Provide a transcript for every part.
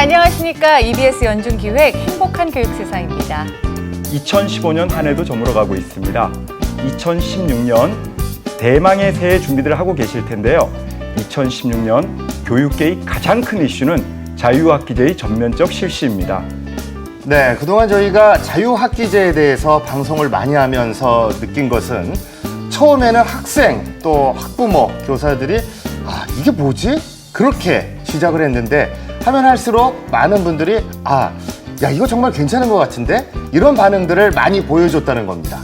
안녕하십니까. EBS 연중기획 행복한 교육세상입니다. 2015년 한 해도 저물어가고 있습니다. 2016년 대망의 새해 준비들 하고 계실 텐데요. 2016년 교육계의 가장 큰 이슈는 자유학기제의 전면적 실시입니다. 네, 그동안 저희가 자유학기제에 대해서 방송을 많이 하면서 느낀 것은 처음에는 학생, 또 학부모, 교사들이 이게 뭐지? 그렇게 시작을 했는데 하면 할수록 많은 분들이 이거 정말 괜찮은 것 같은데? 이런 반응들을 많이 보여줬다는 겁니다.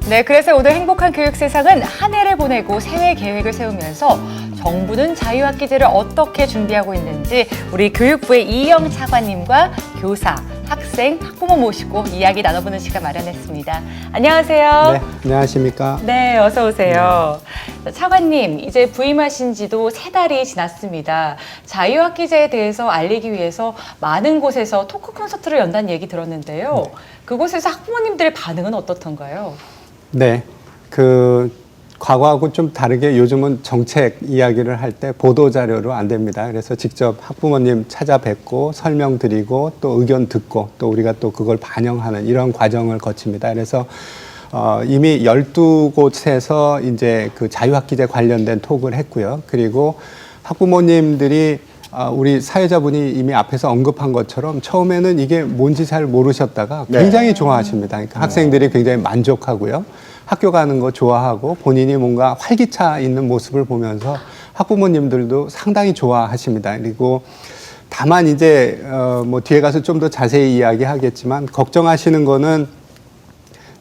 네, 그래서 오늘 행복한 교육세상은 한 해를 보내고 새해 계획을 세우면서 정부는 자유학기제를 어떻게 준비하고 있는지 우리 교육부의 이영 차관님과 교사, 학생, 학부모 모시고 이야기 나눠보는 시간 마련했습니다. 안녕하세요. 네, 안녕하십니까. 네, 어서 오세요. 차관님, 이제 부임하신 지도 3달이 지났습니다. 자유학기제에 대해서 알리기 위해서 많은 곳에서 토크 콘서트를 연다는 얘기 들었는데요. 그곳에서 학부모님들의 반응은 어떻던가요? 네, 과거하고 좀 다르게 요즘은 정책 이야기를 할 때 보도 자료로 안 됩니다. 그래서 직접 학부모님 찾아뵙고 설명드리고 또 의견 듣고 또 우리가 또 그걸 반영하는 이런 과정을 거칩니다. 그래서 이미 12곳에서 이제 그 자유학기제 관련된 톡을 했고요. 그리고 학부모님들이 우리 사회자분이 이미 앞에서 언급한 것처럼 처음에는 이게 뭔지 잘 모르셨다가 굉장히 좋아하십니다. 그러니까 학생들이 굉장히 만족하고요. 학교 가는 거 좋아하고 본인이 뭔가 활기차 있는 모습을 보면서 학부모님들도 상당히 좋아하십니다. 그리고 다만 이제 뭐 뒤에 가서 좀 더 자세히 이야기하겠지만 걱정하시는 거는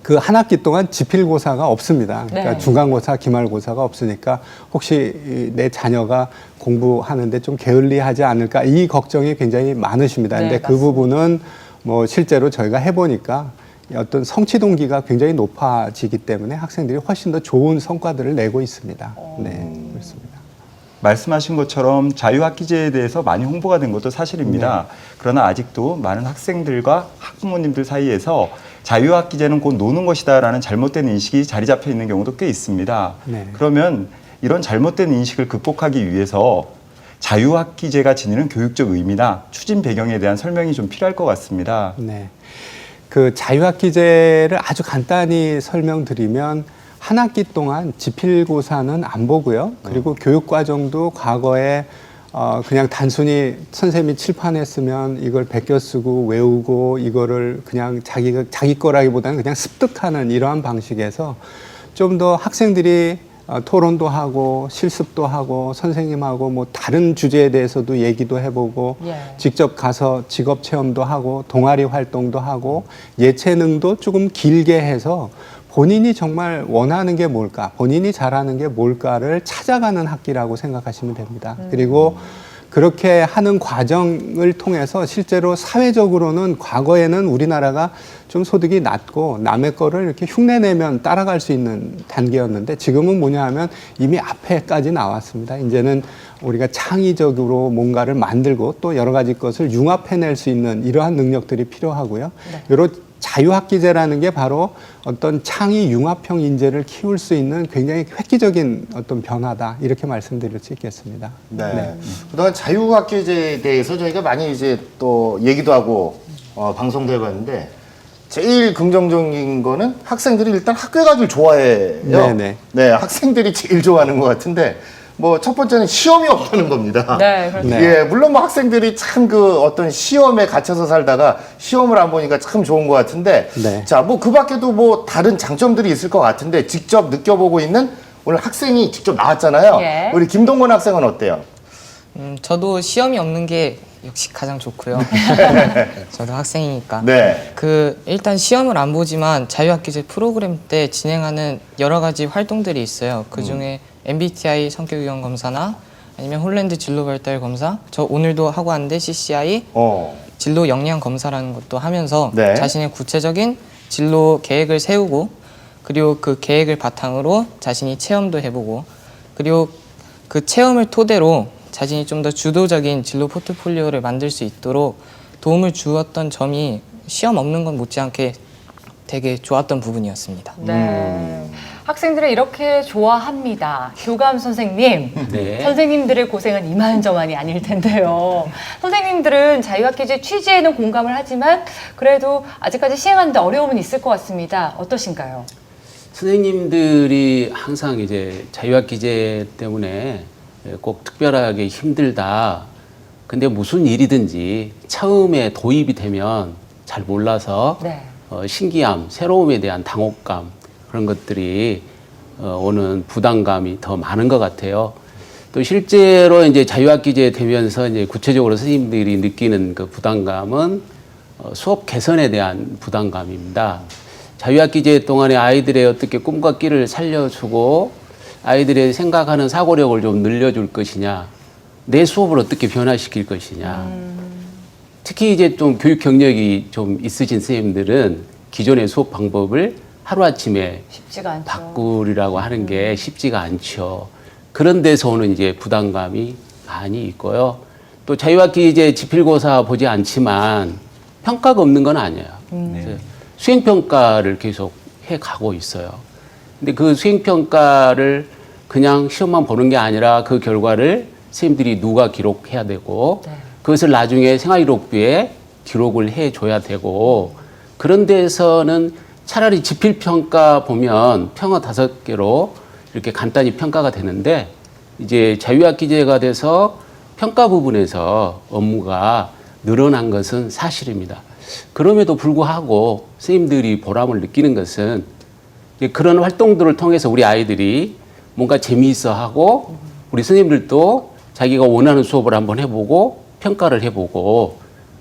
그 한 학기 동안 지필고사가 없습니다. 그러니까 네. 중간고사, 기말고사가 없으니까 혹시 내 자녀가 공부하는데 좀 게을리하지 않을까 이 걱정이 굉장히 많으십니다. 네, 근데 그 부분은 뭐 실제로 저희가 해보니까 어떤 성취 동기가 굉장히 높아지기 때문에 학생들이 훨씬 더 좋은 성과들을 내고 있습니다. 네, 그렇습니다. 말씀하신 것처럼 자유학기제에 대해서 많이 홍보가 된 것도 사실입니다. 그러나 아직도 많은 학생들과 학부모님들 사이에서 자유학기제는 곧 노는 것이다라는 잘못된 인식이 자리 잡혀 있는 경우도 꽤 있습니다. 네. 그러면 이런 잘못된 인식을 극복하기 위해서 자유학기제가 지니는 교육적 의미나 추진 배경에 대한 설명이 좀 필요할 것 같습니다. 네. 그 자유학기제를 아주 간단히 설명드리면 한 학기 동안 지필고사는 안 보고요. 그리고 교육과정도 과거에 그냥 단순히 선생님이 칠판했으면 이걸 베껴 쓰고 외우고 이거를 그냥 자기 거라기보다는 그냥 습득하는 이러한 방식에서 좀 더 학생들이 토론도 하고 실습도 하고 선생님하고 뭐 다른 주제에 대해서도 얘기도 해보고 직접 가서 직업 체험도 하고 동아리 활동도 하고 예체능도 조금 길게 해서 본인이 정말 원하는 게 뭘까, 본인이 잘하는 게 뭘까를 찾아가는 학기라고 생각하시면 됩니다. 그리고 그렇게 하는 과정을 통해서 실제로 사회적으로는 과거에는 우리나라가 좀 소득이 낮고 남의 거를 이렇게 흉내내면 따라갈 수 있는 단계였는데 지금은 뭐냐 하면 이미 앞에까지 나왔습니다. 이제는 우리가 창의적으로 뭔가를 만들고 또 여러 가지 것을 융합해낼 수 있는 이러한 능력들이 필요하고요. 이런 자유학기제라는 게 바로 어떤 창의 융합형 인재를 키울 수 있는 굉장히 획기적인 어떤 변화다 이렇게 말씀드릴 수 있겠습니다. 네. 그동안 자유학기제에 대해서 저희가 많이 이제 또 얘기도 하고 방송도 해봤는데 제일 긍정적인 거는 학생들이 일단 학교에 가길 좋아해요. 네네. 네, 학생들이 제일 좋아하는 것 같은데 뭐 첫 번째는 시험이 없다는 겁니다. 네, 그렇죠. 예, 물론 뭐 학생들이 참 그 어떤 시험에 갇혀서 살다가 시험을 안 보니까 참 좋은 것 같은데, 네. 자, 뭐 그 밖에도 뭐 다른 장점들이 있을 것 같은데 직접 느껴보고 있는 오늘 학생이 직접 나왔잖아요. 예. 우리 김동건 학생은 어때요? 저도 시험이 없는 게 역시 가장 좋고요. 저도 학생이니까. 네. 일단 시험을 안 보지만 자유학기제 프로그램 때 진행하는 여러 가지 활동들이 있어요. 그 중에 MBTI 성격 유형 검사나 아니면 홀랜드 진로 발달 검사, 저 오늘도 하고 왔는데 CCI, 진로 역량 검사라는 것도 하면서 네. 자신의 구체적인 진로 계획을 세우고 그리고 그 계획을 바탕으로 자신이 체험도 해보고 그리고 그 체험을 토대로 자신이 좀 더 주도적인 진로 포트폴리오를 만들 수 있도록 도움을 주었던 점이 시험 없는 건 못지않게 되게 좋았던 부분이었습니다. 네. 학생들을 이렇게 좋아합니다. 교감 선생님, 네. 선생님들의 고생은 이만저만이 아닐 텐데요. 선생님들은 자유학기제 취지에는 공감을 하지만 그래도 아직까지 시행하는데 어려움은 있을 것 같습니다. 어떠신가요? 선생님들이 항상 이제 자유학기제 때문에 꼭 특별하게 힘들다. 근데 무슨 일이든지 처음에 도입이 되면 잘 몰라서 네. 신기함, 새로움에 대한 당혹감 그런 것들이 오는 부담감이 더 많은 것 같아요. 또 실제로 이제 자유학기제 되면서 이제 구체적으로 선생님들이 느끼는 그 부담감은 수업 개선에 대한 부담감입니다. 자유학기제 동안에 아이들의 어떻게 꿈과 끼를 살려주고 아이들의 생각하는 사고력을 좀 늘려줄 것이냐, 내 수업을 어떻게 변화시킬 것이냐. 특히 이제 좀 교육 경력이 좀 있으신 선생님들은 기존의 수업 방법을 하루아침에 쉽지가 않죠. 바꾸리라고 하는 게 쉽지가 않죠. 그런 데서 오는 이제 부담감이 많이 있고요. 또 자유학기제 지필고사 보지 않지만 평가가 없는 건 아니에요. 수행평가를 계속 해가고 있어요. 근데 그 수행평가를 그냥 시험만 보는 게 아니라 그 결과를 선생님들이 누가 기록해야 되고 네. 그것을 나중에 생활기록부에 기록을 해줘야 되고 그런 데서는 차라리 지필평가 보면 평어 5개로 이렇게 간단히 평가가 되는데 이제 자유학기제가 돼서 평가 부분에서 업무가 늘어난 것은 사실입니다. 그럼에도 불구하고 선생님들이 보람을 느끼는 것은 이제 그런 활동들을 통해서 우리 아이들이 뭔가 재미있어 하고 우리 선생님들도 자기가 원하는 수업을 한번 해보고 평가를 해보고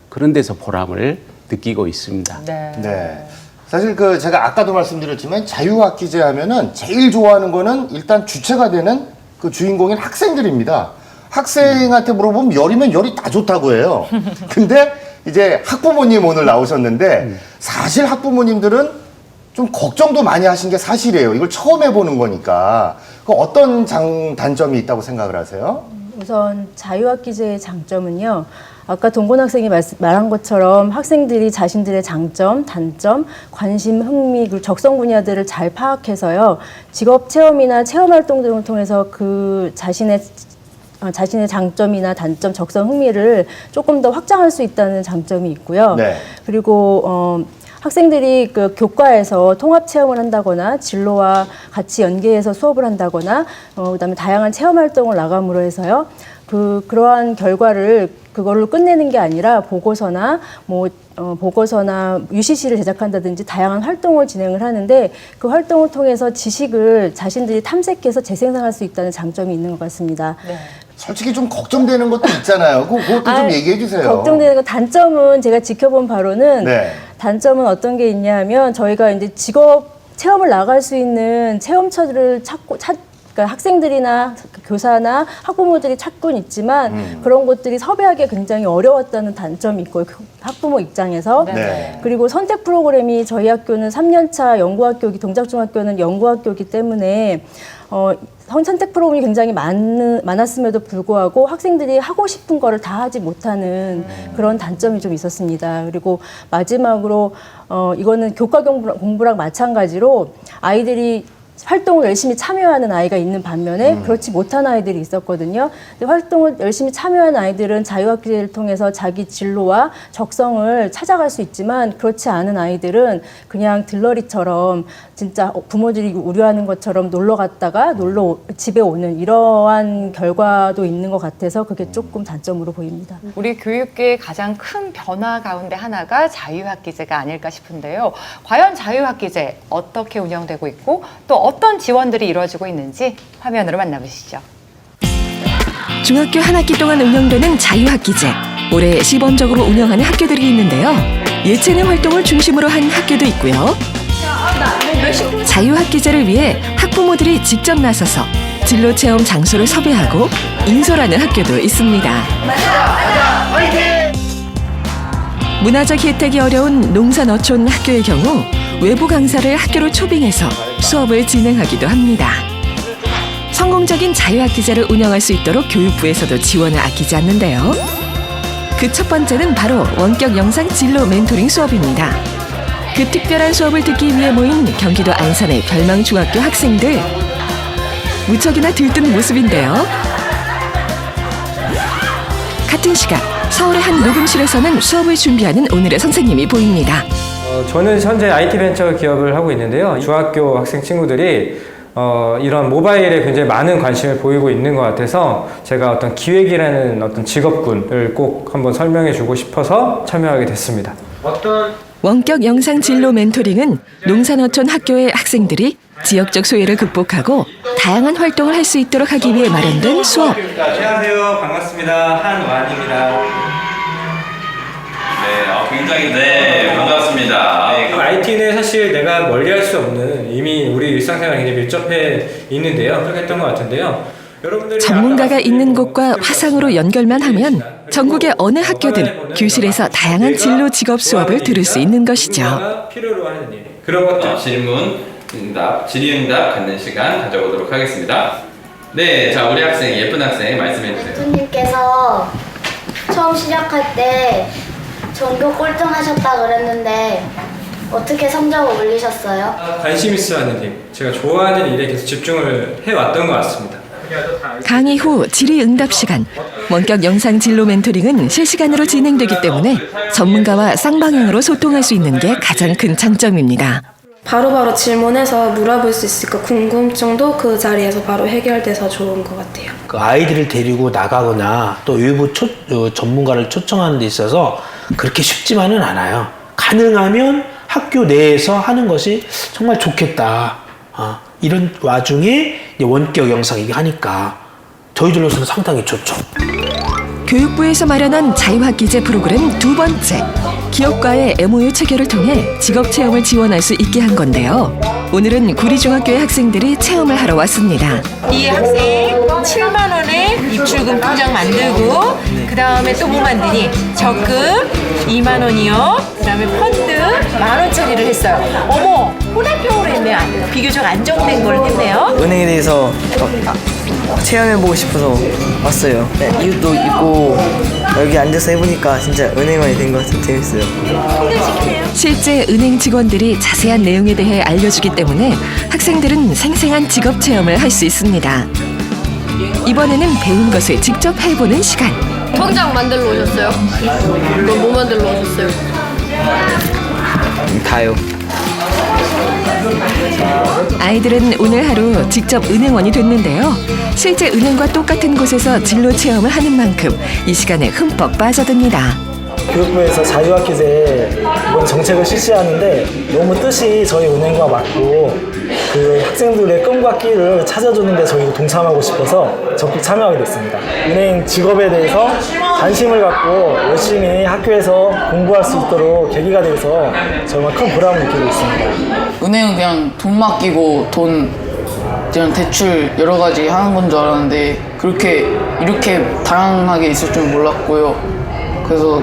그런 데서 보람을 느끼고 있습니다. 네. 네. 사실 그 제가 아까도 말씀드렸지만 자유학기제 하면은 제일 좋아하는 거는 일단 주체가 되는 그 주인공인 학생들입니다. 학생한테 물어보면 열이면 열이 다 좋다고 해요. 근데 이제 학부모님 오늘 나오셨는데 사실 학부모님들은 좀 걱정도 많이 하신 게 사실이에요. 이걸 처음 해보는 거니까. 그 어떤 단점이 있다고 생각을 하세요? 우선 자유학기제의 장점은요. 아까 동건 학생이 말한 것처럼 학생들이 자신들의 장점, 단점, 관심, 흥미, 그리고 적성 분야들을 잘 파악해서요. 직업 체험이나 체험 활동 등을 통해서 그 자신의 장점이나 단점, 적성, 흥미를 조금 더 확장할 수 있다는 장점이 있고요. 네. 그리고 학생들이 그 교과에서 통합 체험을 한다거나 진로와 같이 연계해서 수업을 한다거나 그다음에 다양한 체험 활동을 나감으로 해서요. 그러한 결과를 그걸로 끝내는 게 아니라 보고서나 UCC를 제작한다든지 다양한 활동을 진행을 하는데 그 활동을 통해서 지식을 자신들이 탐색해서 재생산할 수 있다는 장점이 있는 것 같습니다. 네. 솔직히 좀 걱정되는 것도 있잖아요. 그것도 좀 얘기해 주세요. 걱정되는 거 단점은 제가 지켜본 바로는 네. 단점은 어떤 게 있냐면 저희가 이제 직업 체험을 나갈 수 있는 체험처를 그러니까 학생들이나 교사나 학부모들이 찾고는 있지만 그런 곳들이 섭외하기 굉장히 어려웠다는 단점이 있고 학부모 입장에서 네. 그리고 선택 프로그램이 저희 학교는 3년차 연구학교이기 동작중학교는 연구학교이기 때문에 선택 프로그램이 굉장히 많았음에도 불구하고 학생들이 하고 싶은 거를 다 하지 못하는 그런 단점이 좀 있었습니다. 그리고 마지막으로 이거는 교과 공부랑 마찬가지로 아이들이 활동을 열심히 참여하는 아이가 있는 반면에 그렇지 못한 아이들이 있었거든요. 근데 활동을 열심히 참여한 아이들은 자유학기제를 통해서 자기 진로와 적성을 찾아갈 수 있지만 그렇지 않은 아이들은 그냥 들러리처럼 진짜 부모들이 우려하는 것처럼 놀러 갔다가 집에 오는 이러한 결과도 있는 것 같아서 그게 조금 단점으로 보입니다. 우리 교육계의 가장 큰 변화 가운데 하나가 자유학기제가 아닐까 싶은데요. 과연 자유학기제 어떻게 운영되고 있고 또 어떤 지원들이 이루어지고 있는지 화면으로 만나보시죠. 중학교 한 학기 동안 운영되는 자유학기제. 올해 시범적으로 운영하는 학교들이 있는데요. 예체능 활동을 중심으로 한 학교도 있고요. 자유학기제를 위해 학부모들이 직접 나서서 진로 체험 장소를 섭외하고 인솔하는 학교도 있습니다. 문화적 혜택이 어려운 농산어촌 학교의 경우 외부 강사를 학교로 초빙해서 수업을 진행하기도 합니다. 성공적인 자유학기제를 운영할 수 있도록 교육부에서도 지원을 아끼지 않는데요. 그 첫 번째는 바로 원격 영상 진로 멘토링 수업입니다. 그 특별한 수업을 듣기 위해 모인 경기도 안산의 별망중학교 학생들. 무척이나 들뜬 모습인데요. 같은 시각 서울의 한 녹음실에서는 수업을 준비하는 오늘의 선생님이 보입니다. 저는 현재 IT 벤처 기업을 하고 있는데요. 중학교 학생 친구들이 이런 모바일에 굉장히 많은 관심을 보이고 있는 것 같아서 제가 어떤 기획이라는 어떤 직업군을 꼭 한번 설명해 주고 싶어서 참여하게 됐습니다. 원격 영상 진로 멘토링은 농산어촌 학교의 학생들이 지역적 소외를 극복하고 다양한 활동을 할 수 있도록 하기 위해 마련된 수업. 안녕하세요. 반갑습니다. 한완입니다. 네, 반갑습니다. IT는 사실 내가 멀리할 수 없는 이미 우리 일상생활에 굉장히 밀접해 있는데요. 그렇게 했던 것 같은데요. 여러분들이 전문가가 있는 곳과 화상으로 연결만 하면 전국의 어느 학교든 교실에서 다양한 진로 직업 수업을 들을 수 있는 것이죠. 필요로 하는 일. 그런 것들. 질의응답 갖는 시간 가져보도록 하겠습니다. 네, 자 우리 학생 예쁜 학생 말씀해 주세요. 교수님께서 처음 시작할 때 전교 꼴등하셨다 그랬는데 어떻게 성적을 올리셨어요? 관심 있어 하는 일. 제가 좋아하는 일에 계속 집중을 해왔던 것 같습니다. 강의 후 질의응답 시간. 원격 영상 진로 멘토링은 실시간으로 진행되기 때문에 전문가와 쌍방향으로 소통할 수 있는 게 가장 큰 장점입니다. 바로바로 질문해서 물어볼 수 있으니까 궁금증도 그 자리에서 바로 해결돼서 좋은 것 같아요. 그 아이들을 데리고 나가거나 또 외부 전문가를 초청하는 데 있어서 그렇게 쉽지만은 않아요. 가능하면 학교 내에서 하는 것이 정말 좋겠다. 이런 와중에 원격 영상이기 하니까 저희들로서는 상당히 좋죠. 교육부에서 마련한 자유학기제 프로그램 두 번째. 기업과의 MOU 체결을 통해 직업체험을 지원할 수 있게 한 건데요. 오늘은 구리중학교의 학생들이 체험을 하러 왔습니다. 이 학생 7만 원에 입출금 통장 만들고 그 다음에 또 뭐 만드니? 적금 2만 원이요. 그 다음에 펀드 10,000원짜리를 했어요. 어머, 혼합형으로 했네요. 비교적 안정된 걸 했네요. 은행에 대해서 체험해보고 싶어서 왔어요. 이웃도 있고 여기 앉아서 해보니까 진짜 은행원이 된 것 같아서 재밌어요. 실제 은행 직원들이 자세한 내용에 대해 알려주기 때문에 학생들은 생생한 직업 체험을 할 수 있습니다. 이번에는 배운 것을 직접 해보는 시간. 통장 만들러 오셨어요? 그럼 뭐 만들러 오셨어요? 다요. 아이들은 오늘 하루 직접 은행원이 됐는데요. 실제 은행과 똑같은 곳에서 진로 체험을 하는 만큼 이 시간에 흠뻑 빠져듭니다. 교육부에서 자유학기제 이번 정책을 실시하는데 너무 뜻이 저희 은행과 맞고 그 학생들의 꿈과 끼를 찾아주는 데 저희도 동참하고 싶어서 적극 참여하게 됐습니다. 은행 직업에 대해서 관심을 갖고 열심히 학교에서 공부할 수 있도록 계기가 돼서 정말 큰 보람을 느끼고 있습니다. 은행은 그냥 돈 맡기고 그냥 대출 여러 가지 하는 건 줄 알았는데 이렇게 다양하게 있을 줄 몰랐고요. 그래서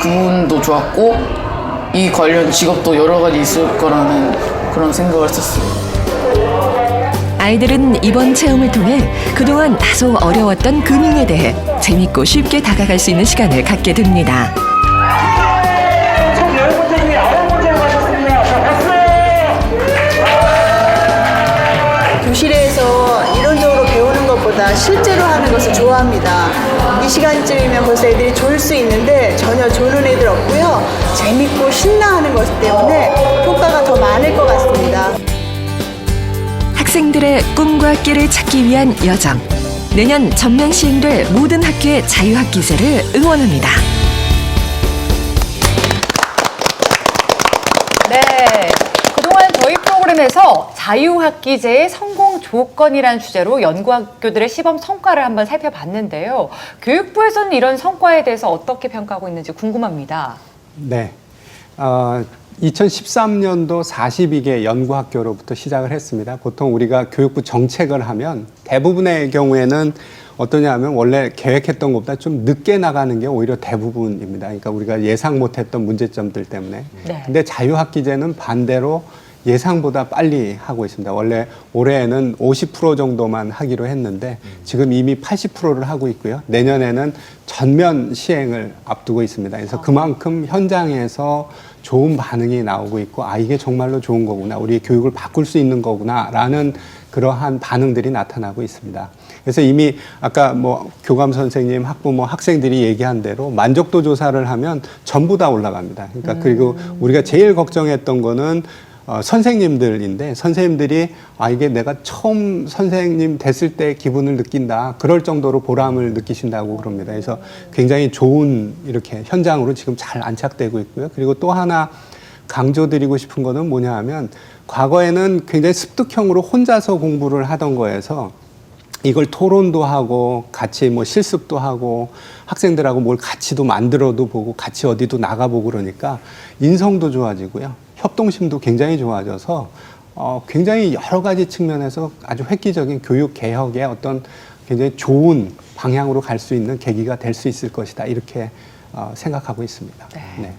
그 부분도 좋았고 이 관련 직업도 여러 가지 있을 거라는 그런 생각을 했었어요. 아이들은 이번 체험을 통해 그동안 다소 어려웠던 금융에 대해 재밌고 쉽게 다가갈 수 있는 시간을 갖게 됩니다. 총 10문제 중에 9문제를 맞췄습니다. 자, 박수! 교실에서 이론적으로 배우는 것보다 실제로 하는 것을 좋아합니다. 이 시간쯤이면 벌써 애들이 졸 수 있는데 전혀 조는 애들 없고요. 재밌고 신나하는 것 때문에 효과가 더 많을 것 같습니다. 학생들의 꿈과 끼를 찾기 위한 여정. 내년 전면 시행될 모든 학교의 자유학기제를 응원합니다. 네. 그동안 저희 프로그램에서 자유학기제의 성공 조건이라는 주제로 연구학교들의 시범 성과를 한번 살펴봤는데요. 교육부에서는 이런 성과에 대해서 어떻게 평가하고 있는지 궁금합니다. 네. 2013년도 42개 연구학교로부터 시작을 했습니다. 보통 우리가 교육부 정책을 하면 대부분의 경우에는 어떠냐 하면 원래 계획했던 것보다 좀 늦게 나가는 게 오히려 대부분입니다. 그러니까 우리가 예상 못했던 문제점들 때문에. 네. 근데 자유학기제는 반대로 예상보다 빨리 하고 있습니다. 원래 올해에는 50% 정도만 하기로 했는데 지금 이미 80%를 하고 있고요. 내년에는 전면 시행을 앞두고 있습니다. 그래서 그만큼 현장에서 좋은 반응이 나오고 있고, 아, 이게 정말로 좋은 거구나, 우리 교육을 바꿀 수 있는 거구나라는 그러한 반응들이 나타나고 있습니다. 그래서 이미 아까 뭐 교감 선생님, 학부모, 학생들이 얘기한 대로 만족도 조사를 하면 전부 다 올라갑니다. 그러니까 그리고 우리가 제일 걱정했던 거는 선생님들인데, 선생님들이 아, 이게 내가 처음 선생님 됐을 때 기분을 느낀다, 그럴 정도로 보람을 느끼신다고 그럽니다. 그래서 굉장히 좋은 이렇게 현장으로 지금 잘 안착되고 있고요. 그리고 또 하나 강조드리고 싶은 거는 뭐냐 하면, 과거에는 굉장히 습득형으로 혼자서 공부를 하던 거에서 이걸 토론도 하고 같이 뭐 실습도 하고 학생들하고 뭘 같이도 만들어도 보고 같이 어디도 나가보고 그러니까 인성도 좋아지고요. 협동심도 굉장히 좋아져서 굉장히 여러 가지 측면에서 아주 획기적인 교육 개혁의 어떤 굉장히 좋은 방향으로 갈 수 있는 계기가 될 수 있을 것이다, 이렇게 생각하고 있습니다. 네.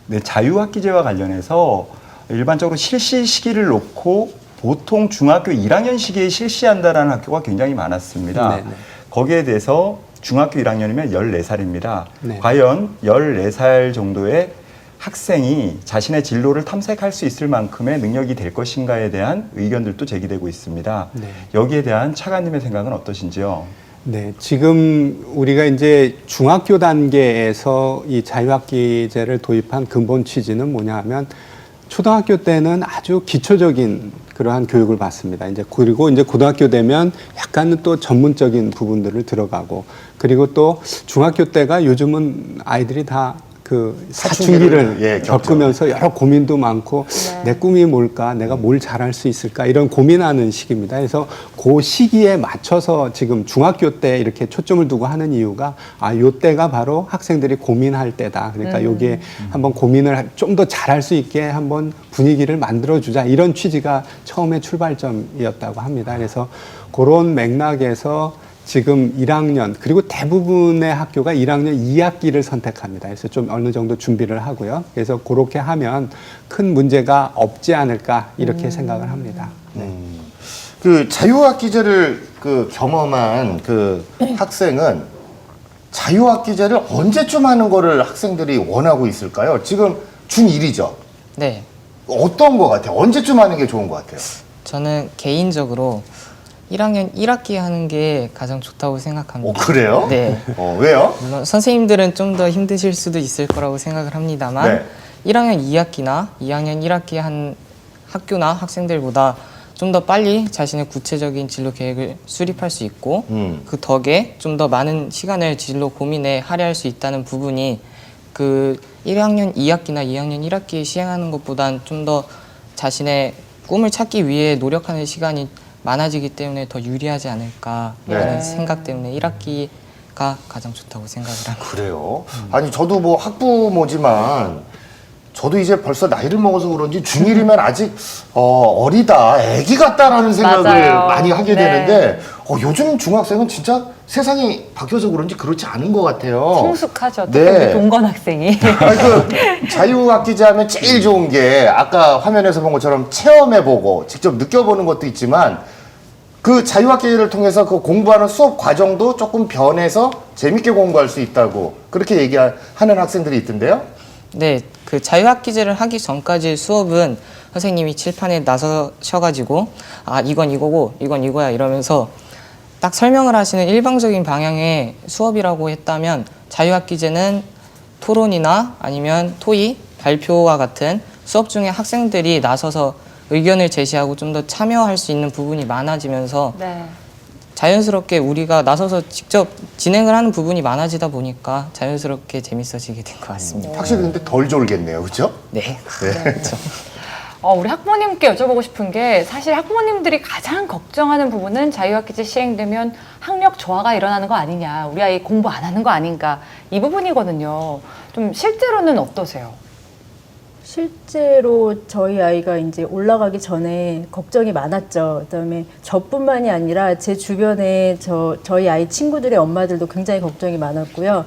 네, 자유학기제와 관련해서 일반적으로 실시 시기를 놓고 보통 중학교 1학년 시기에 실시한다라는 학교가 굉장히 많았습니다. 네네. 거기에 대해서 중학교 1학년이면 14살입니다. 네. 과연 14살 정도의 학생이 자신의 진로를 탐색할 수 있을 만큼의 능력이 될 것인가에 대한 의견들도 제기되고 있습니다. 네. 여기에 대한 차관님의 생각은 어떠신지요? 네, 지금 우리가 이제 중학교 단계에서 이 자유학기제를 도입한 근본 취지는 뭐냐 하면, 초등학교 때는 아주 기초적인 그러한 교육을 받습니다. 이제 그리고 이제 고등학교 되면 약간은 또 전문적인 부분들을 들어가고, 그리고 또 중학교 때가 요즘은 아이들이 다 그 사춘기를 겪으면서 여러 고민도 많고, 내 꿈이 뭘까, 내가 뭘 잘할 수 있을까, 이런 고민하는 시기입니다. 그래서 그 시기에 맞춰서 지금 중학교 때 이렇게 초점을 두고 하는 이유가, 아, 요 때가 바로 학생들이 고민할 때다. 그러니까 여기에 한번 고민을 좀 더 잘할 수 있게 한번 분위기를 만들어주자, 이런 취지가 처음에 출발점이었다고 합니다. 그래서 그런 맥락에서 지금 1학년, 그리고 대부분의 학교가 1학년 2학기를 선택합니다. 그래서 좀 어느 정도 준비를 하고요. 그래서 그렇게 하면 큰 문제가 없지 않을까, 이렇게 생각을 합니다. 네. 그 자유학기제를 그 경험한 그 학생은 자유학기제를 언제쯤 하는 거를 학생들이 원하고 있을까요? 지금 중1이죠? 네. 어떤 거 같아요? 언제쯤 하는 게 좋은 것 같아요? 저는 개인적으로 1학년 1학기 하는 게 가장 좋다고 생각합니다. 그래요? 네. 왜요? 물론 선생님들은 좀 더 힘드실 수도 있을 거라고 생각을 합니다만, 네. 1학년 2학기나 2학년 1학기 한 학교나 학생들보다 좀 더 빨리 자신의 구체적인 진로 계획을 수립할 수 있고, 그 덕에 좀 더 많은 시간을 진로 고민에 할애할 수 있다는 부분이 그 1학년 2학기나 2학년 1학기에 시행하는 것보단 좀 더 자신의 꿈을 찾기 위해 노력하는 시간이 많아지기 때문에 더 유리하지 않을까라는 생각 때문에 1학기가 가장 좋다고 생각을 합니다. 그래요? 아니, 저도 뭐 학부모지만 저도 이제 벌써 나이를 먹어서 그런지 중1이면 아직 어리다, 애기 같다라는 생각을 맞아요. 많이 하게 네. 되는데, 요즘 중학생은 진짜 세상이 바뀌어서 그런지 그렇지 않은 것 같아요. 성숙하죠. 특히 네. 우리 동건 학생이. 아니, 그 자유학기제 하면 제일 좋은 게 아까 화면에서 본 것처럼 체험해보고 직접 느껴보는 것도 있지만, 그 자유학기제를 통해서 그 공부하는 수업 과정도 조금 변해서 재밌게 공부할 수 있다고 그렇게 얘기하는 학생들이 있던데요? 네, 그 자유학기제를 하기 전까지 수업은 선생님이 칠판에 나서셔가지고, 아, 이건 이거고 이건 이거야 이러면서 딱 설명을 하시는 일방적인 방향의 수업이라고 했다면, 자유학기제는 토론이나 아니면 토의, 발표와 같은 수업 중에 학생들이 나서서 의견을 제시하고 좀 더 참여할 수 있는 부분이 많아지면서 네. 자연스럽게 우리가 나서서 직접 진행을 하는 부분이 많아지다 보니까 자연스럽게 재밌어지게 된 것 같습니다. 확실히 근데 덜 졸겠네요, 그렇죠? 네. 그렇죠. 우리 학부모님께 여쭤보고 싶은 게, 사실 학부모님들이 가장 걱정하는 부분은 자유학기제 시행되면 학력 저하가 일어나는 거 아니냐, 우리 아이 공부 안 하는 거 아닌가, 이 부분이거든요. 좀 실제로는 어떠세요? 실제로 저희 아이가 이제 올라가기 전에 걱정이 많았죠. 그다음에 저뿐만이 아니라 제 주변에 저희 아이 친구들의 엄마들도 굉장히 걱정이 많았고요.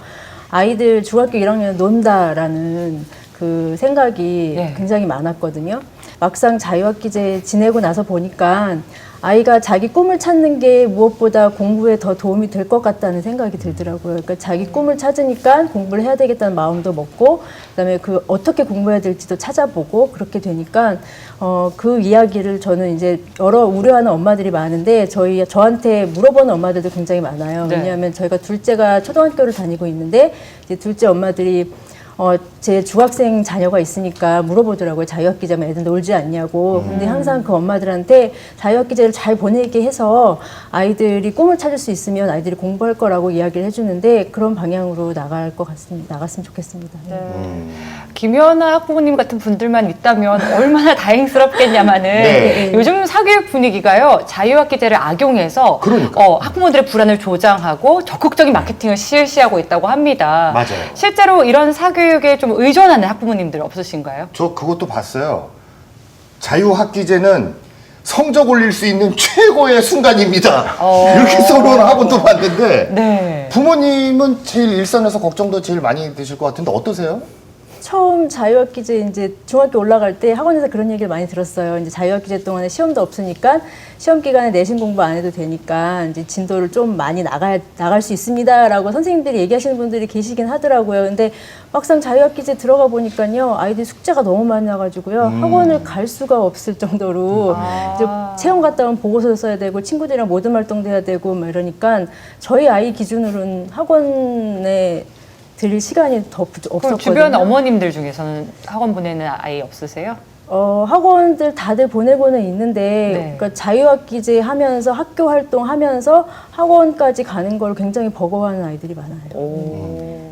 아이들 중학교 1학년 논다라는 그 생각이 굉장히 많았거든요. 막상 자유학기제 지내고 나서 보니까 아이가 자기 꿈을 찾는 게 무엇보다 공부에 더 도움이 될 것 같다는 생각이 들더라고요. 그러니까 자기 꿈을 찾으니까 공부를 해야 되겠다는 마음도 먹고, 그다음에 그 어떻게 공부해야 될지도 찾아보고 그렇게 되니까 그 이야기를 저는 이제 여러 우려하는 엄마들이 많은데 저한테 물어보는 엄마들도 굉장히 많아요. 네. 왜냐하면 저희가 둘째가 초등학교를 다니고 있는데 이제 둘째 엄마들이 제 중학생 자녀가 있으니까 물어보더라고요. 자유학기제면 애들 놀지 않냐고. 근데 항상 그 엄마들한테 자유학기제를 잘 보내게 해서 아이들이 꿈을 찾을 수 있으면 아이들이 공부할 거라고 이야기를 해주는데 그런 방향으로 나갔으면 좋겠습니다. 김연아 학부모님 같은 분들만 있다면 얼마나 다행스럽겠냐마는 네. 요즘 사교육 분위기가요. 자유학기제를 악용해서 학부모들의 불안을 조장하고 적극적인 마케팅을 실시하고 있다고 합니다. 맞아요. 실제로 이런 사교육에 좀 의존하는 학부모님들 없으신가요? 저 그것도 봤어요. 자유학기제는 성적 올릴 수 있는 최고의 순간입니다. 이렇게 써놓은 학원도 봤는데 네. 부모님은 제일 일선에서 걱정도 제일 많이 되실 것 같은데 어떠세요? 처음 자유학기제 이제 중학교 올라갈 때 학원에서 그런 얘기를 많이 들었어요. 이제 자유학기제 동안에 시험도 없으니까 시험 기간에 내신 공부 안 해도 되니까 이제 진도를 좀 많이 나갈 수 있습니다라고 선생님들이 얘기하시는 분들이 계시긴 하더라고요. 근데 막상 자유학기제 들어가 보니까요, 아이들이 숙제가 너무 많이 나가지고요, 학원을 갈 수가 없을 정도로 이제 체험 갔다 오면 보고서 써야 되고 친구들이랑 모든 활동도 해야 되고 막 이러니까 저희 아이 기준으로는 학원에 들릴 시간이 더 없었거든요. 주변 어머님들 중에서는 학원 보내는 아이 없으세요? 학원들 다들 보내고는 있는데 그러니까 자유학기제 하면서 학교 활동하면서 학원까지 가는 걸 굉장히 버거워하는 아이들이 많아요.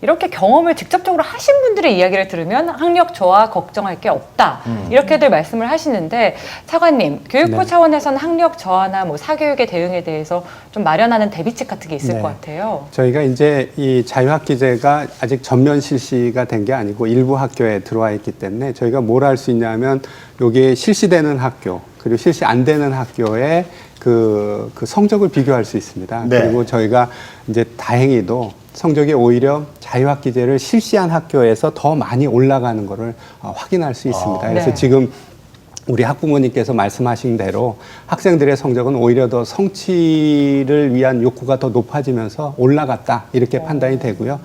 이렇게 경험을 직접적으로 하신 분들의 이야기를 들으면 학력 저하 걱정할 게 없다. 이렇게들 말씀을 하시는데 차관님, 교육부 네. 차원에서는 학력 저하나 뭐 사교육의 대응에 대해서 좀 마련하는 대비책 같은 게 있을 네. 것 같아요. 저희가 이제 이 자유학기제가 아직 전면 실시가 된 게 아니고 일부 학교에 들어와 있기 때문에 저희가 뭘 할 수 있냐면 여기에 실시되는 학교 그리고 실시 안 되는 학교에 그 성적을 비교할 수 있습니다. 네. 그리고 저희가 이제 다행히도 성적이 오히려 자유학기제를 실시한 학교에서 더 많이 올라가는 것을 확인할 수 있습니다. 그래서 네. 지금 우리 학부모님께서 말씀하신 대로 학생들의 성적은 오히려 더 성취를 위한 욕구가 더 높아지면서 올라갔다 이렇게 판단이 되고요.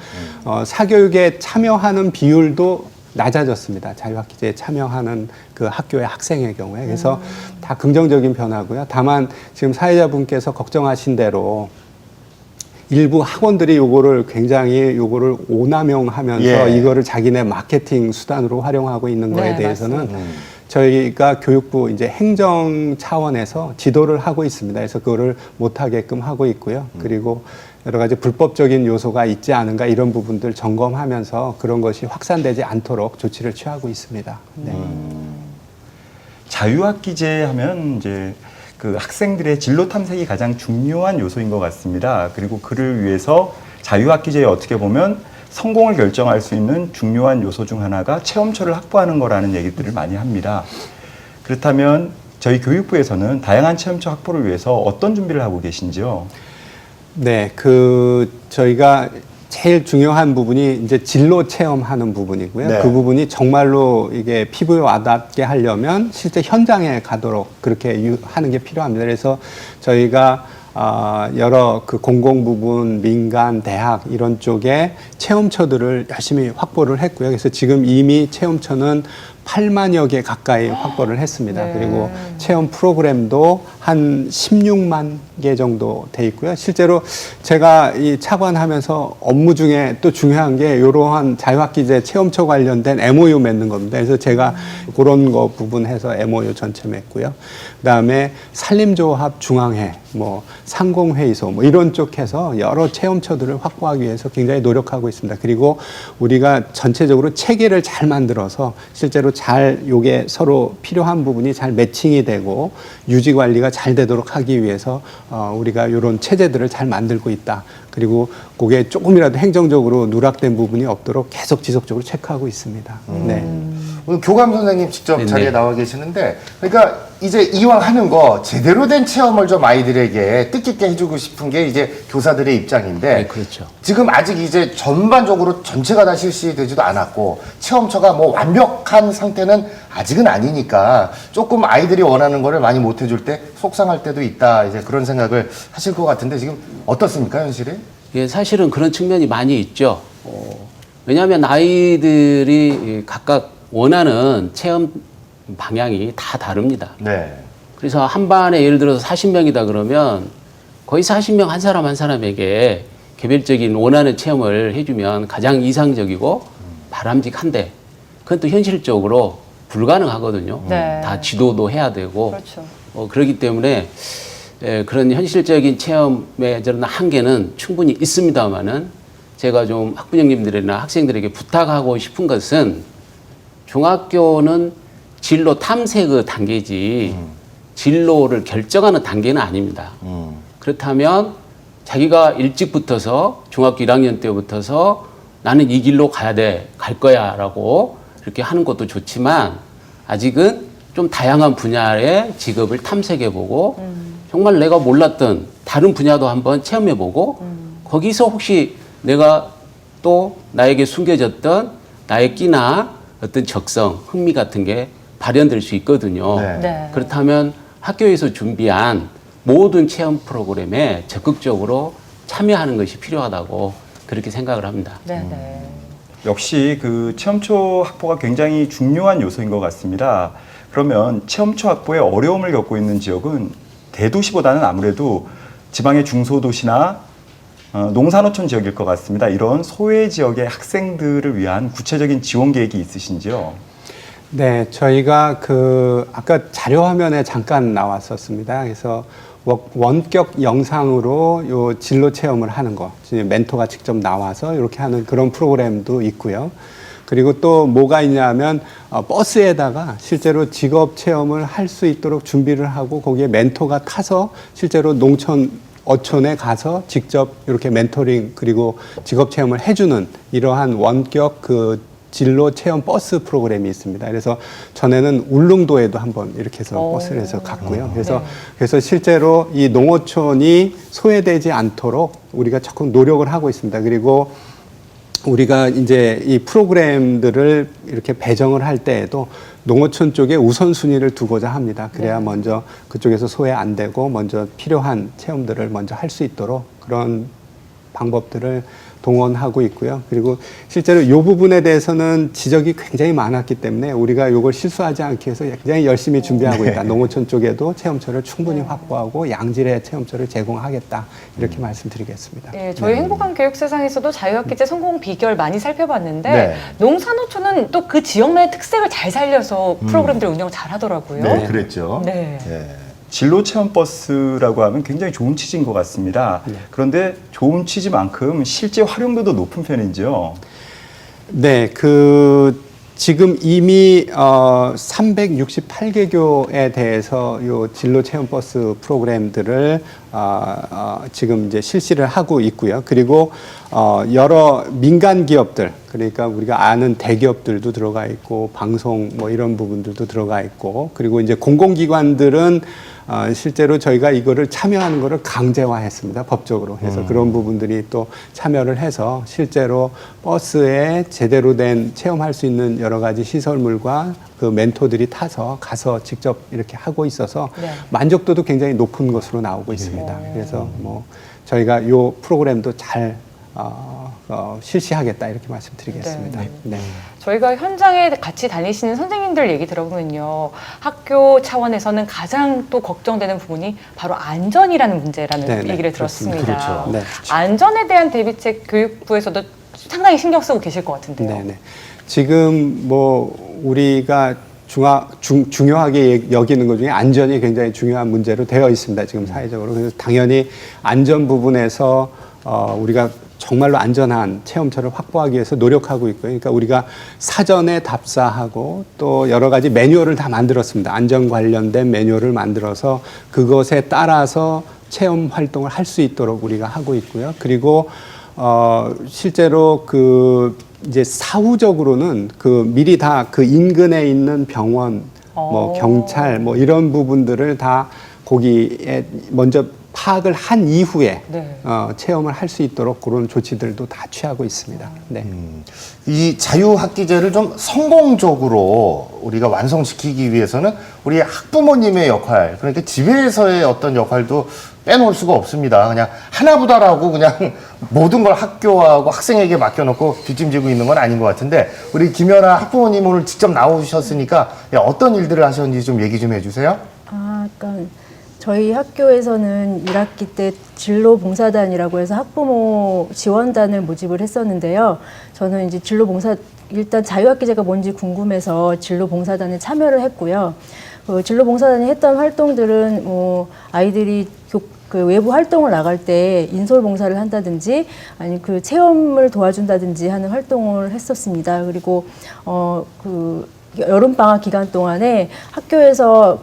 사교육에 참여하는 비율도 낮아졌습니다. 자유학기제에 참여하는 그 학교의 학생의 경우에. 그래서 다 긍정적인 변화고요. 다만 지금 사회자분께서 걱정하신 대로 일부 학원들이 요거를 오남용하면서 이거를 자기네 마케팅 수단으로 활용하고 있는 거에 대해서는 저희가 교육부 이제 행정 차원에서 지도를 하고 있습니다. 그래서 그거를 못하게끔 하고 있고요. 그리고 여러 가지 불법적인 요소가 있지 않은가 이런 부분들 점검하면서 그런 것이 확산되지 않도록 조치를 취하고 있습니다. 네. 자유학기제 하면 이제 그 학생들의 진로 탐색이 가장 중요한 요소인 것 같습니다. 그리고 그를 위해서 자유학기제에 어떻게 보면 성공을 결정할 수 있는 중요한 요소 중 하나가 체험처를 확보하는 거라는 얘기들을 많이 합니다. 그렇다면 저희 교육부에서는 다양한 체험처 확보를 위해서 어떤 준비를 하고 계신지요? 네, 저희가 제일 중요한 부분이 이제 진로 체험하는 부분이고요. 네. 그 부분이 정말로 이게 피부에 와닿게 하려면 실제 현장에 가도록 그렇게 하는 게 필요합니다. 그래서 저희가 여러 그 공공 부분, 민간, 대학 이런 쪽에 체험처들을 열심히 확보를 했고요. 그래서 지금 이미 체험처는 8만여 개 가까이 확보를 했습니다. 네. 그리고 체험 프로그램도 한 16만 개 정도 돼 있고요. 실제로 제가 이 차관하면서 업무 중에 또 중요한 게 이러한 자유학기제 체험처 관련된 MOU 맺는 겁니다. 그래서 제가 그런 거 부분 해서 MOU 전체 맺고요. 그다음에 산림조합 중앙회, 뭐 상공회의소 뭐 이런 쪽 해서 여러 체험처들을 확보하기 위해서 굉장히 노력하고 있습니다. 그리고 우리가 전체적으로 체계를 잘 만들어서 실제로 잘 요게 서로 필요한 부분이 잘 매칭이 되고 유지 관리가 잘 되도록 하기 위해서 우리가 이런 체제들을 잘 만들고 있다. 그리고 그게 조금이라도 행정적으로 누락된 부분이 없도록 계속 지속적으로 체크하고 있습니다. 네. 오늘 교감 선생님 직접 네네. 자리에 나와 계시는데, 그러니까 이제 이왕 하는 거 제대로 된 체험을 좀 아이들에게 뜻깊게 해주고 싶은 게 이제 교사들의 입장인데, 네, 그렇죠. 지금 아직 이제 전반적으로 전체가 다 실시되지도 않았고 체험처가 뭐 완벽한 상태는 아직은 아니니까 조금 아이들이 원하는 거를 많이 못 해줄 때 속상할 때도 있다, 이제 그런 생각을 하실 것 같은데 지금 어떻습니까, 현실이? 예, 사실은 그런 측면이 많이 있죠. 왜냐하면 아이들이 각각 원하는 체험 방향이 다 다릅니다. 네. 그래서 한 반에 예를 들어서 40명이다 그러면 거의 40명 한 사람 한 사람에게 개별적인 원하는 체험을 해주면 가장 이상적이고 바람직한데, 그건 또 현실적으로 불가능하거든요. 네. 다 지도도 해야 되고. 그렇죠. 그렇기 때문에 그런 현실적인 체험의 저런 한계는 충분히 있습니다만은, 제가 좀 학부형님들이나 학생들에게 부탁하고 싶은 것은, 중학교는 진로 탐색의 단계지 진로를 결정하는 단계는 아닙니다. 그렇다면 자기가 일찍 붙어서 중학교 1학년 때부터서 나는 이 길로 가야 돼, 갈 거야 라고 이렇게 하는 것도 좋지만, 아직은 좀 다양한 분야의 직업을 탐색해보고 정말 내가 몰랐던 다른 분야도 한번 체험해보고 거기서 혹시 내가 또 나에게 숨겨졌던 나의 끼나 어떤 적성, 흥미 같은 게 발현될 수 있거든요. 네. 그렇다면 학교에서 준비한 모든 체험 프로그램에 적극적으로 참여하는 것이 필요하다고 그렇게 생각을 합니다. 네, 네. 역시 그 체험초 확보가 굉장히 중요한 요소인 것 같습니다. 그러면 체험초 확보에 어려움을 겪고 있는 지역은 대도시보다는 아무래도 지방의 중소도시나 농산어촌 지역일 것 같습니다. 이런 소외 지역의 학생들을 위한 구체적인 지원 계획이 있으신지요? 네, 저희가 아까 자료 화면에 잠깐 나왔었습니다. 그래서 원격 영상으로 요 진로 체험을 하는 거, 멘토가 직접 나와서 이렇게 하는 그런 프로그램도 있고요. 그리고 또 뭐가 있냐면 버스에다가 실제로 직업 체험을 할 수 있도록 준비를 하고 거기에 멘토가 타서 실제로 어촌에 가서 직접 이렇게 멘토링 그리고 직업 체험을 해주는 이러한 원격 진로 체험 버스 프로그램이 있습니다. 그래서 전에는 울릉도에도 한번 이렇게 해서 버스를 해서 갔고요. 그래서 실제로 이 농어촌이 소외되지 않도록 우리가 적극 노력을 하고 있습니다. 그리고 우리가 이제 이 프로그램들을 이렇게 배정을 할 때에도 농어촌 쪽에 우선순위를 두고자 합니다. 그래야 먼저 그쪽에서 소외 안 되고 먼저 필요한 체험들을 먼저 할 수 있도록 그런 방법들을 동원하고 있고요. 그리고 실제로 이 부분에 대해서는 지적이 굉장히 많았기 때문에 우리가 이걸 실수하지 않기 위해서 굉장히 열심히 준비하고 있다. 농어촌 쪽에도 체험처를 충분히 확보하고 양질의 체험처를 제공하겠다. 이렇게 말씀드리겠습니다. 네, 저희 행복한 교육 세상에서도 자유학기제 성공 비결 많이 살펴봤는데 네. 농산어촌은 또 그 지역만의 특색을 잘 살려서 프로그램들 운영 잘 하더라고요. 네, 그랬죠. 네. 진로 체험 버스라고 하면 굉장히 좋은 취지인 것 같습니다. 그런데 좋은 취지만큼 실제 활용도도 높은 편이죠. 네, 지금 이미 368개교에 대해서 요 진로 체험 버스 프로그램들을 지금 이제 실시를 하고 있고요. 그리고 여러 민간 기업들, 그러니까 우리가 아는 대기업들도 들어가 있고 방송 뭐 이런 부분들도 들어가 있고, 그리고 이제 공공기관들은 실제로 저희가 이거를 참여하는 거를 강제화했습니다, 법적으로. 그래서 그런 부분들이 또 참여를 해서 실제로 버스에 제대로 된 체험할 수 있는 여러 가지 시설물과 그 멘토들이 가서 직접 이렇게 하고 있어서 만족도도 굉장히 높은 것으로 나오고 있습니다. 그래서 뭐 저희가 이 프로그램도 잘 실시하겠다 이렇게 말씀드리겠습니다. 네. 저희가 현장에 같이 다니시는 선생님들 얘기 들어보면요, 학교 차원에서는 가장 또 걱정되는 부분이 바로 안전이라는 문제라는 얘기를 들었습니다. 그렇죠. 네. 안전에 대한 대비책 교육부에서도 상당히 신경 쓰고 계실 것 같은데요. 네네. 지금 뭐 우리가 중요하게 여기는 것 중에 안전이 굉장히 중요한 문제로 되어 있습니다. 지금 사회적으로. 그래서 당연히 안전 부분에서 우리가 정말로 안전한 체험처를 확보하기 위해서 노력하고 있고요. 그러니까 우리가 사전에 답사하고 또 여러 가지 매뉴얼을 다 만들었습니다. 안전 관련된 매뉴얼을 만들어서 그것에 따라서 체험 활동을 할 수 있도록 우리가 하고 있고요. 그리고 실제로 이제 사후적으로는 그 미리 다 그 인근에 있는 병원, 뭐 경찰, 뭐 이런 부분들을 다 거기에 먼저 파악을 한 이후에 네. 체험을 할 수 있도록 그런 조치들도 다 취하고 있습니다. 네. 이 자유학기제를 좀 성공적으로 우리가 완성시키기 위해서는 우리 학부모님의 역할, 그러니까 집에서의 어떤 역할도 빼놓을 수가 없습니다. 그냥 하나보다라고 그냥 모든 걸 학교하고 학생에게 맡겨놓고 뒷짐지고 있는 건 아닌 것 같은데, 우리 김연아 학부모님 오늘 직접 나오셨으니까 어떤 일들을 하셨는지 좀 얘기 좀 해주세요. 그러니까 저희 학교에서는 1학기 때 진로봉사단이라고 해서 학부모 지원단을 모집을 했었는데요. 저는 이제 일단 자유학기제가 뭔지 궁금해서 진로봉사단에 참여를 했고요. 진로봉사단이 했던 활동들은 아이들이 그 외부 활동을 나갈 때 인솔봉사를 한다든지 아니 그 체험을 도와준다든지 하는 활동을 했었습니다. 그리고 그 여름방학 기간 동안에 학교에서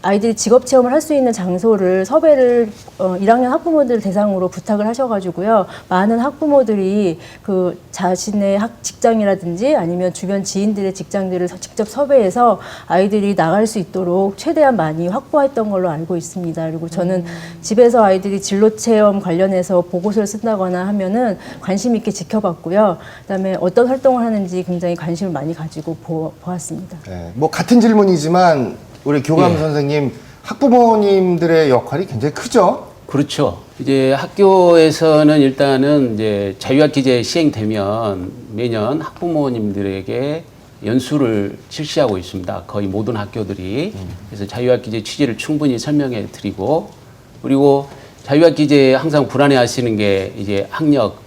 아이들이 직업 체험을 할 수 있는 장소를 섭외를 1학년 학부모들 대상으로 부탁을 하셔가지고요. 많은 학부모들이 그 자신의 직장이라든지 아니면 주변 지인들의 직장들을 직접 섭외해서 아이들이 나갈 수 있도록 최대한 많이 확보했던 걸로 알고 있습니다. 그리고 저는 집에서 아이들이 진로 체험 관련해서 보고서를 쓴다거나 하면은 관심 있게 지켜봤고요. 그다음에 어떤 활동을 하는지 굉장히 관심을 많이 가지고 보았습니다. 네, 뭐 같은 질문이지만 우리 교감 선생님, 학부모님들의 역할이 굉장히 크죠? 그렇죠. 이제 학교에서는 일단은 이제 자유학기제 시행되면 매년 학부모님들에게 연수를 실시하고 있습니다. 거의 모든 학교들이. 그래서 자유학기제 취지를 충분히 설명해 드리고, 그리고 자유학기제 항상 불안해 하시는 게 이제 학력,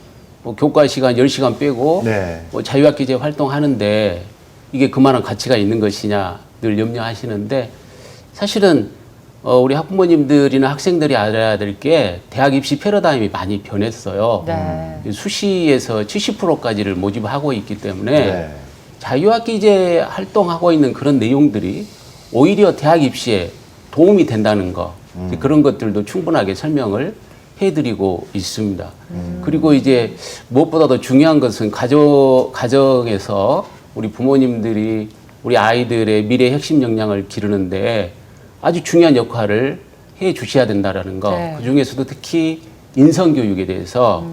뭐 교과 시간 10시간 빼고 뭐 자유학기제 활동하는데 이게 그만한 가치가 있는 것이냐 늘 염려하시는데, 사실은 우리 학부모님들이나 학생들이 알아야 될 게 대학 입시 패러다임이 많이 변했어요. 수시에서 70%까지를 모집하고 있기 때문에 자유학기제 활동하고 있는 그런 내용들이 오히려 대학 입시에 도움이 된다는 거, 그런 것들도 충분하게 설명을 해드리고 있습니다. 그리고 이제 무엇보다 더 중요한 것은 가정에서 우리 부모님들이 우리 아이들의 미래 핵심 역량을 기르는데 아주 중요한 역할을 해 주셔야 된다라는 거. 그 중에서도 특히 인성교육에 대해서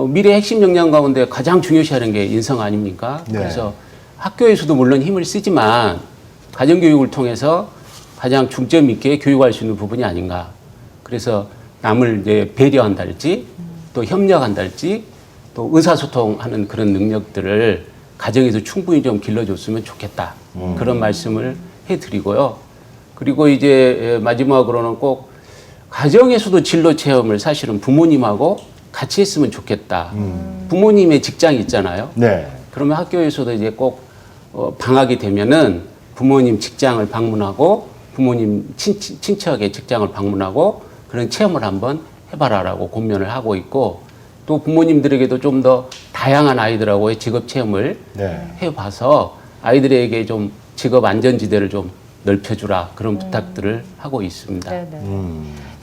미래 핵심 역량 가운데 가장 중요시하는 게 인성 아닙니까? 그래서 학교에서도 물론 힘을 쓰지만 가정교육을 통해서 가장 중점 있게 교육할 수 있는 부분이 아닌가. 그래서 남을 이제 배려한달지 또 협력한달지 또 의사소통하는 그런 능력들을 가정에서 충분히 좀 길러줬으면 좋겠다. 그런 말씀을 해드리고요. 그리고 이제 마지막으로는 꼭 가정에서도 진로 체험을 사실은 부모님하고 같이 했으면 좋겠다. 부모님의 직장이 있잖아요. 그러면 학교에서도 이제 꼭 방학이 되면은 부모님 직장을 방문하고 부모님 친척의 직장을 방문하고 그런 체험을 한번 해봐라라고 권면을 하고 있고, 또 부모님들에게도 좀 더 다양한 아이들하고의 직업 체험을 해봐서 아이들에게 좀 직업 안전지대를 좀 넓혀주라, 그런 부탁들을 하고 있습니다.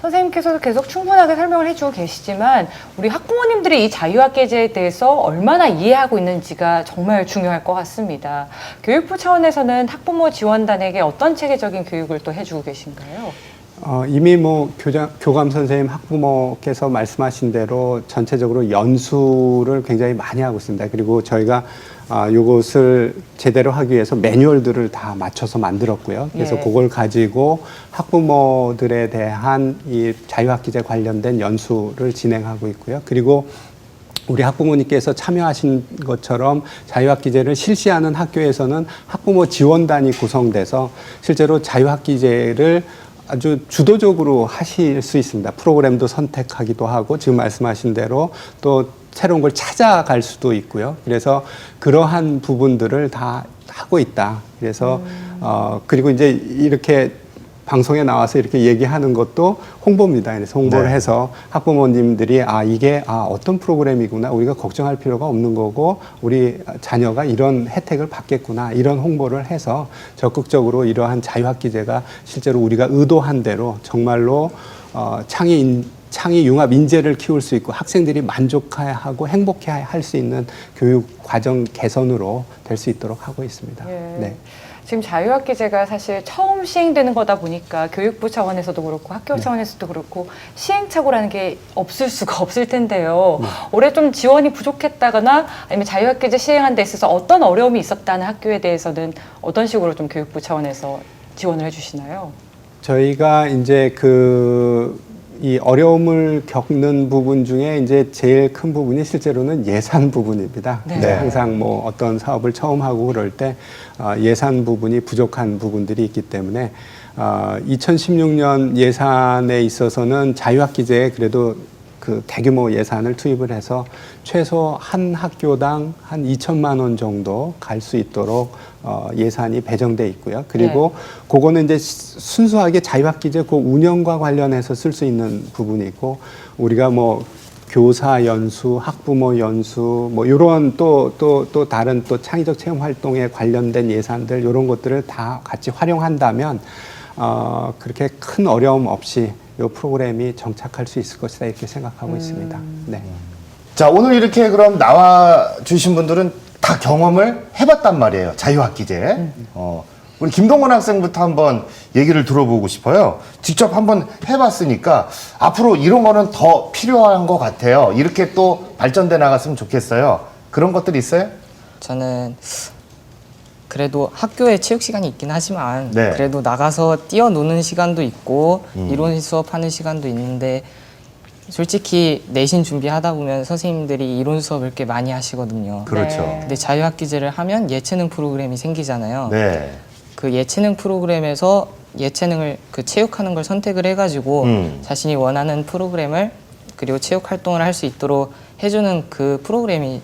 선생님께서도 계속 충분하게 설명을 해주고 계시지만 우리 학부모님들이 이 자유학기제에 대해서 얼마나 이해하고 있는지가 정말 중요할 것 같습니다. 교육부 차원에서는 학부모 지원단에게 어떤 체계적인 교육을 또 해주고 계신가요? 이미 뭐 교감 선생님, 학부모께서 말씀하신 대로 전체적으로 연수를 굉장히 많이 하고 있습니다. 그리고 저희가 이것을 제대로 하기 위해서 매뉴얼들을 다 맞춰서 만들었고요. 그래서 그걸 가지고 학부모들에 대한 이 자유학기제 관련된 연수를 진행하고 있고요. 그리고 우리 학부모님께서 참여하신 것처럼 자유학기제를 실시하는 학교에서는 학부모 지원단이 구성돼서 실제로 자유학기제를 아주 주도적으로 하실 수 있습니다. 프로그램도 선택하기도 하고 지금 말씀하신 대로 또 새로운 걸 찾아갈 수도 있고요. 그래서 그러한 부분들을 다 하고 있다. 그래서 그리고 이제 이렇게 방송에 나와서 이렇게 얘기하는 것도 홍보입니다. 그래서 홍보를 해서 학부모님들이 이게 어떤 프로그램이구나, 우리가 걱정할 필요가 없는 거고 우리 자녀가 이런 혜택을 받겠구나, 이런 홍보를 해서 적극적으로 이러한 자유학기제가 실제로 우리가 의도한 대로 정말로 창의 창의 융합 인재를 키울 수 있고 학생들이 만족하고 행복해 할 수 있는 교육 과정 개선으로 될 수 있도록 하고 있습니다. 예. 네. 지금 자유학기제가 사실 처음 시행되는 거다 보니까 교육부 차원에서도 그렇고 학교 차원에서도 그렇고 시행착오라는 게 없을 수가 없을 텐데요. 올해 좀 지원이 부족했다거나 아니면 자유학기제 시행한 데 있어서 어떤 어려움이 있었다는 학교에 대해서는 어떤 식으로 좀 교육부 차원에서 지원을 해주시나요? 저희가 이제 이 어려움을 겪는 부분 중에 이제 제일 큰 부분이 실제로는 예산 부분입니다. 네. 네. 항상 뭐 어떤 사업을 처음 하고 그럴 때 예산 부분이 부족한 부분들이 있기 때문에 2016년 예산에 있어서는 자유학기제에 그래도 그 대규모 예산을 투입을 해서 최소 한 학교당 한 2천만 원 정도 갈 수 있도록 예산이 배정돼 있고요. 그리고 그거는 이제 순수하게 자유학기제 그 운영과 관련해서 쓸 수 있는 부분이 있고 우리가 뭐 교사 연수, 학부모 연수, 뭐 이런 또 다른 또 창의적 체험 활동에 관련된 예산들 이런 것들을 다 같이 활용한다면 그렇게 큰 어려움 없이 이 프로그램이 정착할 수 있을 것이다 이렇게 생각하고 있습니다. 네. 자, 오늘 이렇게 그럼 나와 주신 분들은 다 경험을 해봤단 말이에요. 자유학기제. 우리 김동건 학생부터 한번 얘기를 들어보고 싶어요. 직접 한번 해봤으니까 앞으로 이런 거는 더 필요한 것 같아요. 이렇게 또 발전돼 나갔으면 좋겠어요. 그런 것들이 있어요? 저는 그래도 학교에 체육 시간이 있긴 하지만 네. 그래도 나가서 뛰어노는 시간도 있고 이론 수업하는 시간도 있는데 솔직히 내신 준비하다 보면 선생님들이 이론 수업을 꽤 많이 하시거든요. 그렇죠. 근데 자유학기제를 하면 예체능 프로그램이 생기잖아요. 네. 그 예체능 프로그램에서 예체능을 그 체육하는 걸 선택을 해가지고 자신이 원하는 프로그램을 그리고 체육 활동을 할 수 있도록 해주는 그 프로그램이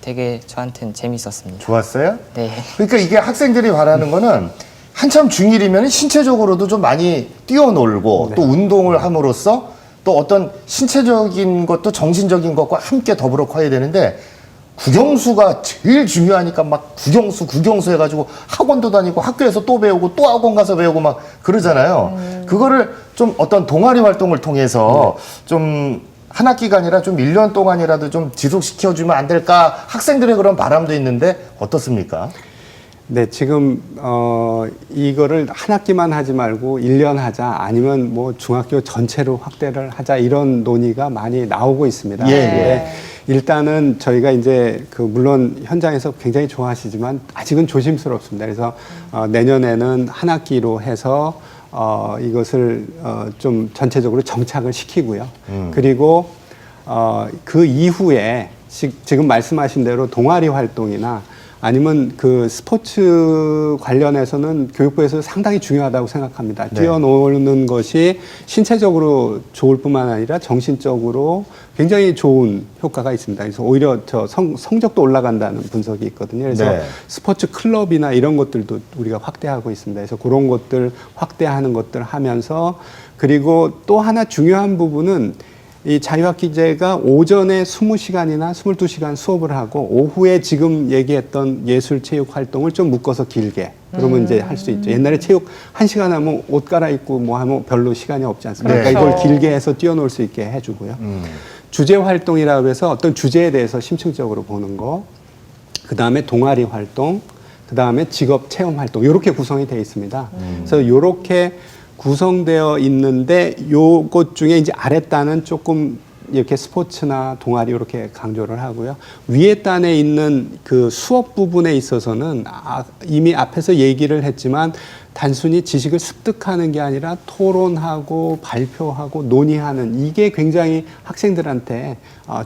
되게 저한테는 재밌었습니다. 좋았어요? 네. 그러니까 이게 학생들이 바라는 거는 한참 중1이면 신체적으로도 좀 많이 뛰어놀고 또 운동을 함으로써 또 어떤 신체적인 것도 정신적인 것과 함께 더불어 커야 되는데 국영수가 제일 중요하니까 막 국영수 해가지고 학원도 다니고 학교에서 또 배우고 또 학원 가서 배우고 막 그러잖아요. 그거를 좀 어떤 동아리 활동을 통해서 좀 한 학기가 아니라 좀 1년 동안이라도 좀 지속시켜주면 안 될까 학생들의 그런 바람도 있는데 어떻습니까? 네, 지금 이거를 한 학기만 하지 말고 1년 하자 아니면 뭐 중학교 전체로 확대를 하자 이런 논의가 많이 나오고 있습니다. 예. 네. 일단은 저희가 이제 물론 현장에서 굉장히 좋아하시지만 아직은 조심스럽습니다. 그래서 내년에는 한 학기로 해서 이것을 좀 전체적으로 정착을 시키고요. 그리고 그 이후에 지금 말씀하신 대로 동아리 활동이나 아니면 그 스포츠 관련해서는 교육부에서 상당히 중요하다고 생각합니다. 네. 뛰어노는 것이 신체적으로 좋을 뿐만 아니라 정신적으로 굉장히 좋은 효과가 있습니다. 그래서 오히려 성적도 올라간다는 분석이 있거든요. 그래서 네. 스포츠 클럽이나 이런 것들도 우리가 확대하고 있습니다. 그래서 그런 것들 확대하는 것들 하면서 그리고 또 하나 중요한 부분은 이 자유학기제가 오전에 20시간이나 22시간 수업을 하고 오후에 지금 얘기했던 예술 체육 활동을 좀 묶어서 길게 그러면 이제 할 수 있죠. 옛날에 체육 1시간 하면 옷 갈아입고 뭐 하면 별로 시간이 없지 않습니까? 네. 그러니까 이걸 길게 해서 뛰어놀 수 있게 해주고요. 주제 활동이라고 해서 어떤 주제에 대해서 심층적으로 보는 거, 그 다음에 동아리 활동, 그 다음에 직업 체험 활동 이렇게 구성이 되어 있습니다. 그래서 이렇게 구성되어 있는데 요것 중에 이제 아랫단은 조금 이렇게 스포츠나 동아리 이렇게 강조를 하고요. 위에 단에 있는 그 수업 부분에 있어서는 이미 앞에서 얘기를 했지만 단순히 지식을 습득하는 게 아니라 토론하고 발표하고 논의하는 이게 굉장히 학생들한테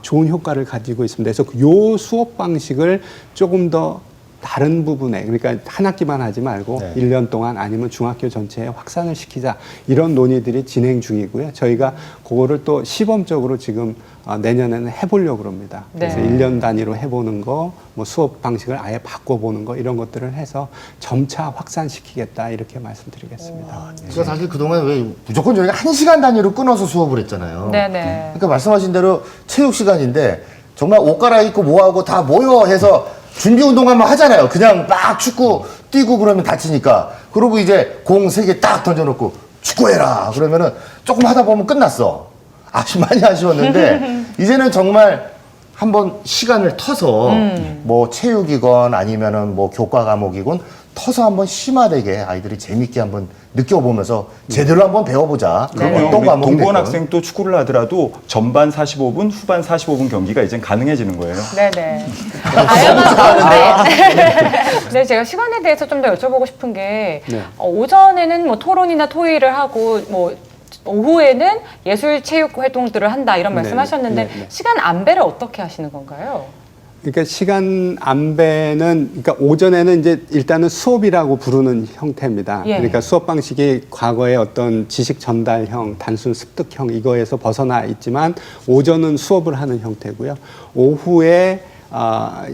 좋은 효과를 가지고 있습니다. 그래서 요 수업 방식을 조금 더 다른 부분에 그러니까 한 학기만 하지 말고 네. 1년 동안 아니면 중학교 전체에 확산을 시키자 이런 논의들이 진행 중이고요. 저희가 그거를 또 시범적으로 지금 내년에는 해보려고 합니다. 그래서 네. 1년 단위로 해보는 거, 뭐 수업 방식을 아예 바꿔보는 거 이런 것들을 해서 점차 확산시키겠다 이렇게 말씀드리겠습니다. 제가 사실 그동안 왜 무조건 저희가 1시간 단위로 끊어서 수업을 했잖아요. 네네. 그러니까 말씀하신 대로 체육 시간인데 정말 옷 갈아입고 뭐하고 다 모여 해서 준비 운동하면 하잖아요. 그냥 막 축구 뛰고 그러면 다치니까. 그러고 이제 공 3개 딱 던져놓고 축구해라. 그러면은 조금 하다 보면 끝났어. 많이 아쉬웠는데 이제는 정말 한번 시간을 터서 뭐 체육이건 아니면은 뭐 교과 과목이건 터서 한번 심화되게 아이들이 재밌게 한번 느껴보면서 제대로 한번 배워보자. 그러면 어떤 우리 과목이 동부원 됐건. 학생도 축구를 하더라도 전반 45분, 후반 45분 경기가 이제 가능해지는 거예요. 네네. 다양한 가운데. 네, 제가 시간에 대해서 좀 더 여쭤보고 싶은 게 오전에는 뭐 토론이나 토의를 하고 뭐 오후에는 예술 체육 활동들을 한다 이런 말씀하셨는데 시간 안배를 어떻게 하시는 건가요? 그러니까 시간 안배는 그러니까 오전에는 이제 일단은 수업이라고 부르는 형태입니다. 예. 그러니까 수업 방식이 과거의 어떤 지식 전달형, 단순 습득형 이거에서 벗어나 있지만 오전은 수업을 하는 형태고요. 오후에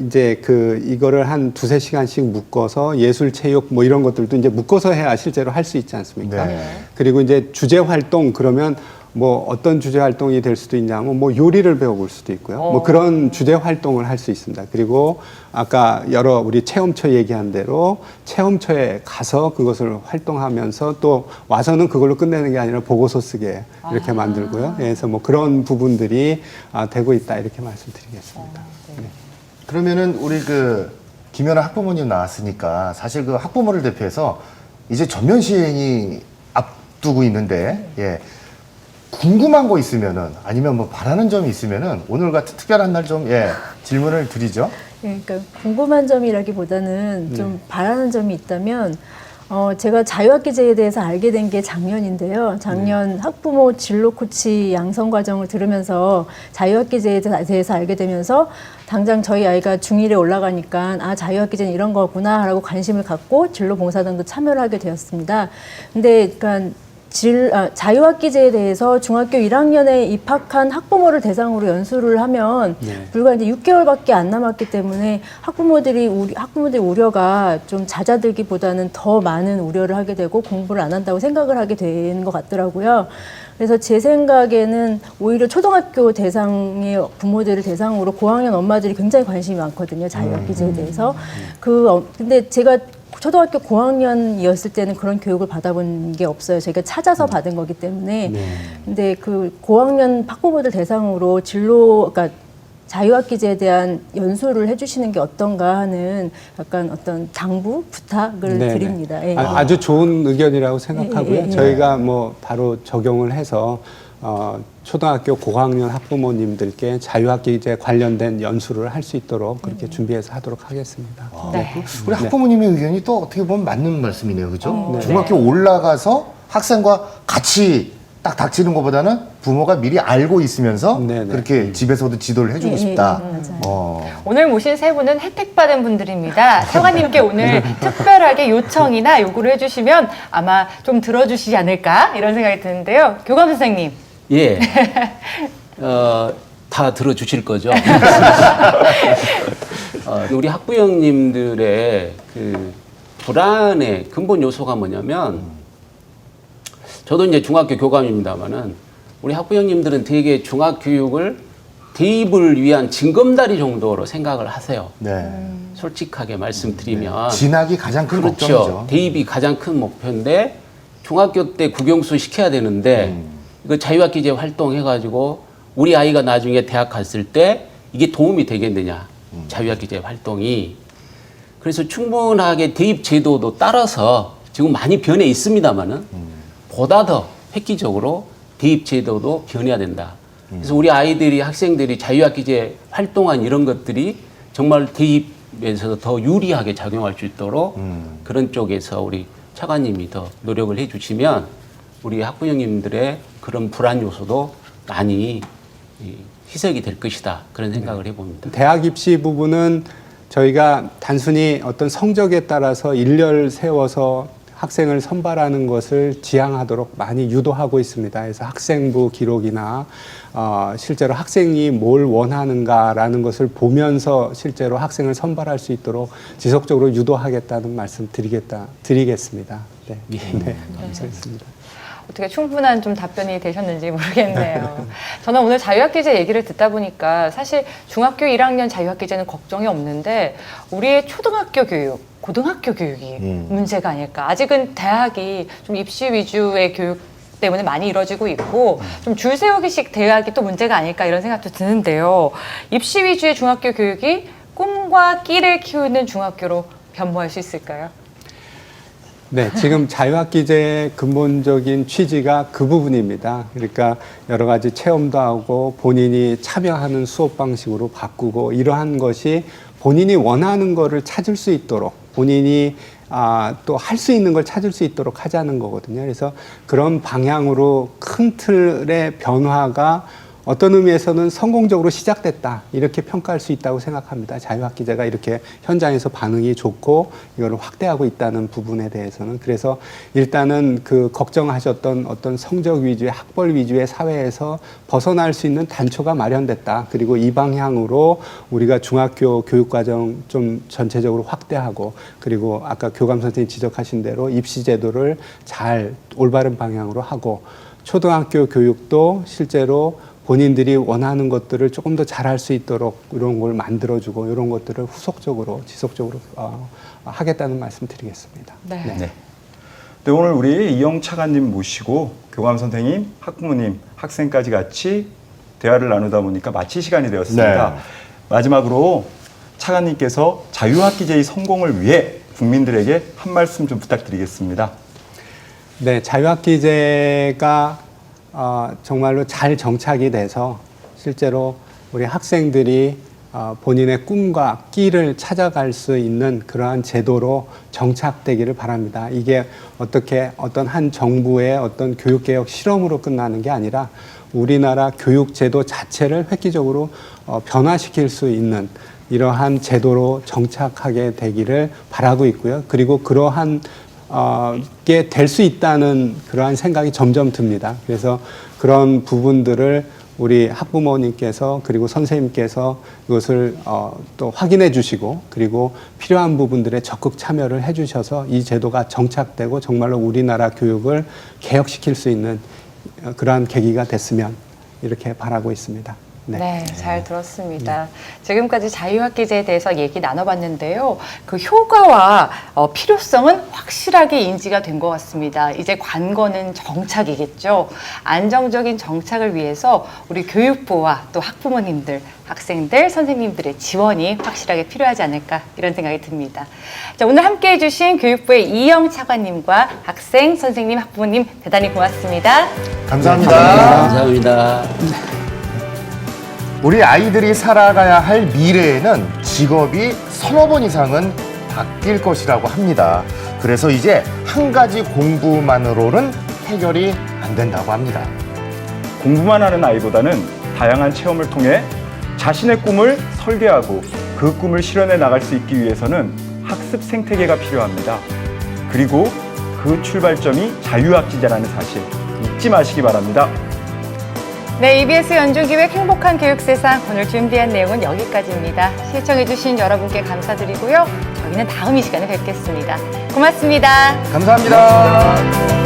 이제 이거를 한 2-3시간씩 묶어서 예술 체육 뭐 이런 것들도 이제 묶어서 해야 실제로 할 수 있지 않습니까? 네. 그리고 이제 주제 활동 그러면 뭐 어떤 주제 활동이 될 수도 있냐면 뭐 요리를 배워볼 수도 있고요. 뭐 그런 주제 활동을 할 수 있습니다. 그리고 아까 우리 체험처 얘기한 대로 체험처에 가서 그것을 활동하면서 또 와서는 그걸로 끝내는 게 아니라 보고서 쓰게 이렇게 만들고요. 그래서 뭐 그런 부분들이 되고 있다 이렇게 말씀드리겠습니다. 네. 그러면은 우리 김연아 학부모님 나왔으니까 사실 그 학부모를 대표해서 이제 전면 시행이 앞두고 있는데 궁금한 거 있으면은 아니면 뭐 바라는 점이 있으면은 오늘 같은 특별한 날 좀 질문을 드리죠. 그러니까 궁금한 점이라기보다는 좀 바라는 점이 있다면 제가 자유학기제에 대해서 알게 된 게 작년인데요. 작년 학부모 진로 코치 양성 과정을 들으면서 자유학기제에 대해서 알게 되면서 당장 저희 아이가 중1에 올라가니까 자유학기제는 이런 거구나라고 관심을 갖고 진로 봉사단도 참여를 하게 되었습니다. 근데 그러니까 자유학기제에 대해서 중학교 1학년에 입학한 학부모를 대상으로 연수를 하면 불과 이제 6개월밖에 안 남았기 때문에 학부모들이 우려가 좀 잦아들기보다는 더 많은 우려를 하게 되고 공부를 안 한다고 생각을 하게 되는 것 같더라고요. 그래서 제 생각에는 오히려 초등학교 대상의 부모들을 대상으로 고학년 엄마들이 굉장히 관심이 많거든요. 자유학기제에 대해서. 근데 제가 초등학교 고학년이었을 때는 그런 교육을 받아본 게 없어요. 저희가 찾아서 받은 거기 때문에. 근데 고학년 학부모들 대상으로 그러니까 자유학기제에 대한 연수를 해주시는 게 어떤가 하는 약간 어떤 당부, 부탁을 드립니다. 예. 아주 좋은 의견이라고 생각하고요. 저희가 뭐 바로 적용을 해서 초등학교 고학년 학부모님들께 자유학기제 관련된 연수를 할 수 있도록 그렇게 준비해서 하도록 하겠습니다. 우리 학부모님의 의견이 또 어떻게 보면 맞는 말씀이네요. 그죠? 중학교 올라가서 학생과 같이 딱 닥치는 것보다는 부모가 미리 알고 있으면서 그렇게 집에서도 지도를 해주고 싶다. 오늘 모신 세 분은 혜택받은 분들입니다. 차관님께 오늘 특별하게 요청이나 요구를 해주시면 아마 좀 들어주시지 않을까 이런 생각이 드는데요. 교감 선생님. 예. 다 들어주실 거죠. 우리 학부형님들의 불안의 근본 요소가 뭐냐면 저도 이제 중학교 교감입니다만은 우리 학부형님들은 되게 중학교육을 대입을 위한 징검다리 정도로 생각을 하세요. 솔직하게 말씀드리면. 진학이 가장 큰 그렇죠. 걱정이죠. 대입이 가장 큰 목표인데 중학교 때 국영수 시켜야 되는데 이거 자유학기제 활동해가지고 우리 아이가 나중에 대학 갔을 때 이게 도움이 되겠느냐. 자유학기제 활동이. 그래서 충분하게 대입 제도도 따라서 지금 많이 변해 있습니다만은 보다 더 획기적으로 대입 제도도 변해야 된다. 그래서 우리 아이들이 학생들이 자유학기제 활동한 이런 것들이 정말 대입에서 더 유리하게 작용할 수 있도록 그런 쪽에서 우리 차관님이 더 노력을 해주시면 우리 학부형님들의 그런 불안 요소도 많이 희석이 될 것이다. 그런 생각을 해봅니다. 대학 입시 부분은 저희가 단순히 어떤 성적에 따라서 일렬 세워서 학생을 선발하는 것을 지향하도록 많이 유도하고 있습니다. 그래서 학생부 기록이나 실제로 학생이 뭘 원하는가라는 것을 보면서 실제로 학생을 선발할 수 있도록 지속적으로 유도하겠다는 말씀 드리겠습니다. 네. 네. 감사합니다. 어떻게 충분한 좀 답변이 되셨는지 모르겠네요. 저는 오늘 자유학기제 얘기를 듣다 보니까 사실 중학교 1학년 자유학기제는 걱정이 없는데 우리의 초등학교 교육, 고등학교 교육이 문제가 아닐까. 아직은 대학이 좀 입시 위주의 교육 때문에 많이 이루어지고 있고 좀 줄 세우기식 대학이 또 문제가 아닐까 이런 생각도 드는데요. 입시 위주의 중학교 교육이 꿈과 끼를 키우는 중학교로 변모할 수 있을까요? 네, 지금 자유학기제의 근본적인 취지가 그 부분입니다. 그러니까 여러 가지 체험도 하고 본인이 참여하는 수업 방식으로 바꾸고 이러한 것이 본인이 원하는 거를 찾을 수 있도록 본인이 또 할 수 있는 걸 찾을 수 있도록 하자는 거거든요. 그래서 그런 방향으로 큰 틀의 변화가 어떤 의미에서는 성공적으로 시작됐다 이렇게 평가할 수 있다고 생각합니다. 자유학기제가 이렇게 현장에서 반응이 좋고 이걸 확대하고 있다는 부분에 대해서는 그래서 일단은 그 걱정하셨던 어떤 성적 위주의 학벌 위주의 사회에서 벗어날 수 있는 단초가 마련됐다. 그리고 이 방향으로 우리가 중학교 교육과정 좀 전체적으로 확대하고 그리고 아까 교감 선생님 지적하신 대로 입시 제도를 잘 올바른 방향으로 하고 초등학교 교육도 실제로 본인들이 원하는 것들을 조금 더 잘할 수 있도록 이런 걸 만들어주고 이런 것들을 후속적으로 지속적으로 하겠다는 말씀 드리겠습니다. 네. 네. 네, 오늘 우리 이영 차관님 모시고 교감 선생님, 학부모님, 학생까지 같이 대화를 나누다 보니까 마칠 시간이 되었습니다. 네. 마지막으로 차관님께서 자유학기제의 성공을 위해 국민들에게 한 말씀 좀 부탁드리겠습니다. 네, 자유학기제가 정말로 잘 정착이 돼서 실제로 우리 학생들이 본인의 꿈과 끼를 찾아갈 수 있는 그러한 제도로 정착되기를 바랍니다. 이게 어떻게 어떤 한 정부의 어떤 교육개혁 실험으로 끝나는 게 아니라 우리나라 교육제도 자체를 획기적으로 변화시킬 수 있는 이러한 제도로 정착하게 되기를 바라고 있고요. 그리고 그러한 게 될 수 있다는 그러한 생각이 점점 듭니다. 그래서 그런 부분들을 우리 학부모님께서 그리고 선생님께서 이것을 또 확인해 주시고 그리고 필요한 부분들에 적극 참여를 해 주셔서 이 제도가 정착되고 정말로 우리나라 교육을 개혁시킬 수 있는 그러한 계기가 됐으면 이렇게 바라고 있습니다. 네, 잘 들었습니다. 지금까지 자유학기제에 대해서 얘기 나눠봤는데요. 그 효과와 필요성은 확실하게 인지가 된 것 같습니다. 이제 관건은 정착이겠죠. 안정적인 정착을 위해서 우리 교육부와 또 학부모님들, 학생들, 선생님들의 지원이 확실하게 필요하지 않을까 이런 생각이 듭니다. 자, 오늘 함께해 주신 교육부의 이영 차관님과 학생, 선생님, 학부모님 대단히 고맙습니다. 감사합니다. 감사합니다. 우리 아이들이 살아가야 할 미래에는 직업이 서너 번 이상은 바뀔 것이라고 합니다. 그래서 이제 한 가지 공부만으로는 해결이 안 된다고 합니다. 공부만 하는 아이보다는 다양한 체험을 통해 자신의 꿈을 설계하고 그 꿈을 실현해 나갈 수 있기 위해서는 학습 생태계가 필요합니다. 그리고 그 출발점이 자유학기제라는 사실 잊지 마시기 바랍니다. 네, EBS 연중기획 행복한 교육세상 오늘 준비한 내용은 여기까지입니다. 시청해주신 여러분께 감사드리고요. 저희는 다음 이 시간에 뵙겠습니다. 고맙습니다. 감사합니다.